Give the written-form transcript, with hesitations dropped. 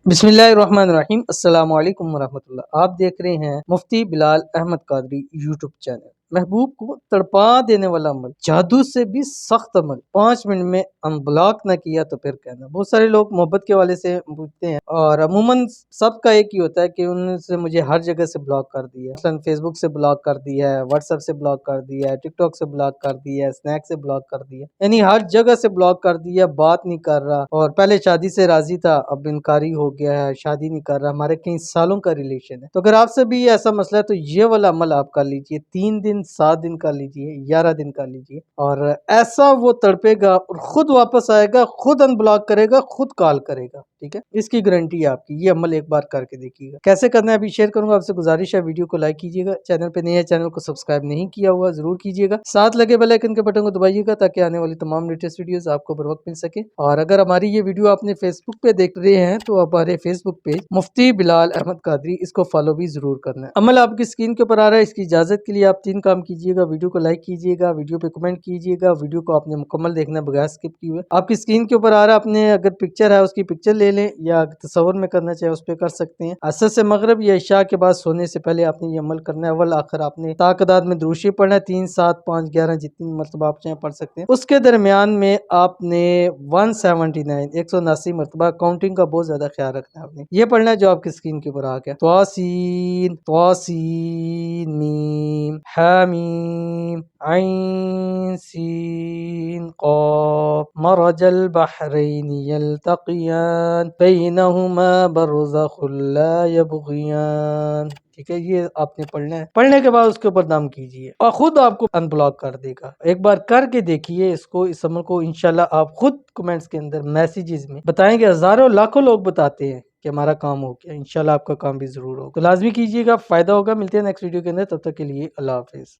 بسم اللہ الرحمن الرحیم، السلام علیکم ورحمۃ اللہ۔ آپ دیکھ رہے ہیں مفتی بلال احمد قادری یوٹیوب چینل۔ محبوب کو تڑپا دینے والا عمل، جادو سے بھی سخت عمل، 5 منٹ میں ان بلاک نہ کیا تو پھر کہنا۔ بہت سارے لوگ محبت کے حوالے سے پوچھتے ہیں، اور عموماً سب کا ایک ہی ہوتا ہے کہ انہوں سے مجھے ہر جگہ سے بلاک کر دیا، مثلاً فیس بک سے بلاک کر دیا ہے، واٹس ایپ سے بلاک کر دیا ہے، ٹک ٹاک سے بلاک کر دیا ہے، اسنیک سے بلاک کر دیا، یعنی ہر جگہ سے بلاک کر دیا، بات نہیں کر رہا، اور پہلے شادی سے راضی تھا اب انکاری ہو گیا ہے، شادی نہیں کر رہا، ہمارے کئی سالوں کا ریلیشن ہے۔ تو اگر آپ سے بھی ایسا مسئلہ ہے تو یہ والا عمل آپ کر لیجئے، 3 دن 7 دن کر لیجئے، 11 دن کر لیجئے، اور ایسا وہ تڑپے گا اور خود واپس آئے گا، خود ان بلاک کرے گا، خود کال کرے گا، ٹھیک ہے؟ اس کی گارنٹی ہے آپ کی۔ یہ عمل ایک بار کر کے دیکھیے گا کیسے کرنا ہے، ابھی شیئر کروں گا۔ آپ سے گزارش ہے ویڈیو کو لائک کیجیے گا، چینل پہ نئے ہے چینل کو سبسکرائب نہیں کیا ہوا ضرور کیجیے گا، ساتھ لگے بیل آئیکن کے بٹن کو دبائیے گا تاکہ آنے والی تمام لیٹسٹ ویڈیوز آپ کو بر وقت مل سکے۔ اور اگر ہماری یہ ویڈیو آپ نے فیس بک پہ دیکھ رہے ہیں تو ہمارے فیس بک پیج مفتی بلال احمد قادری، اس کو فالو بھی ضرور کرنا ہے۔ عمل آپ کی اسکرین کے اوپر آ رہا ہے، اس کی اجازت کے لیے آپ 3 کام کیجیے گا۔ ویڈیو کو لائک کیجیے گا، ویڈیو پہ کمنٹ کیجیے گا، ویڈیو کو آپ نے مکمل دیکھنا ہے بغیر اسکپ کیے ہوئے۔ آپ کی اسکرین کے اوپر آ رہا ہے، اپنے اگر پکچر ہے اس کی پکچر لے لیں، یا تصور میں کرنا چاہے اس پہ کر سکتے ہیں۔ عصر سے مغرب یا عشاء کے بعد سونے سے پہلے آپ نے یہ عمل کرنا ہے۔ اول آخر آپ نے تعداد میں درود شریف پڑھنا ہے، 3 7 5 11 جتنی مرتبہ آپ چاہیں پڑھ سکتے ہیں۔ اس کے درمیان میں آپ نے 179 مرتبہ کاؤنٹنگ کا بہت زیادہ خیال رکھنا ہے۔ آپ نے یہ پڑھنا ہے جو آپ کی اسکرین کے اوپر آ گیا، تواسین تواسین میم حامیم عین سین قاف مرج البحرین یلتقیان بینہما برزخ لا یبغیان۔ ٹھیک ہے، یہ آپ نے پڑھنا ہے۔ پڑھنے کے بعد اس کے اوپر دم کیجئے اور خود آپ کو ان بلاک کر دے گا۔ ایک بار کر کے دیکھیے اس عمل کو، انشاءاللہ آپ خود کمنٹس کے اندر میسیجز میں بتائیں گے۔ ہزاروں لاکھوں لوگ بتاتے ہیں کہ ہمارا کام ہو گیا، انشاءاللہ آپ کا کام بھی ضرور ہوگا۔ تو لازمی کیجیے گا، فائدہ ہوگا۔ ملتے ہیں نیکسٹ ویڈیو کے اندر، تب تک کے لیے اللہ حافظ۔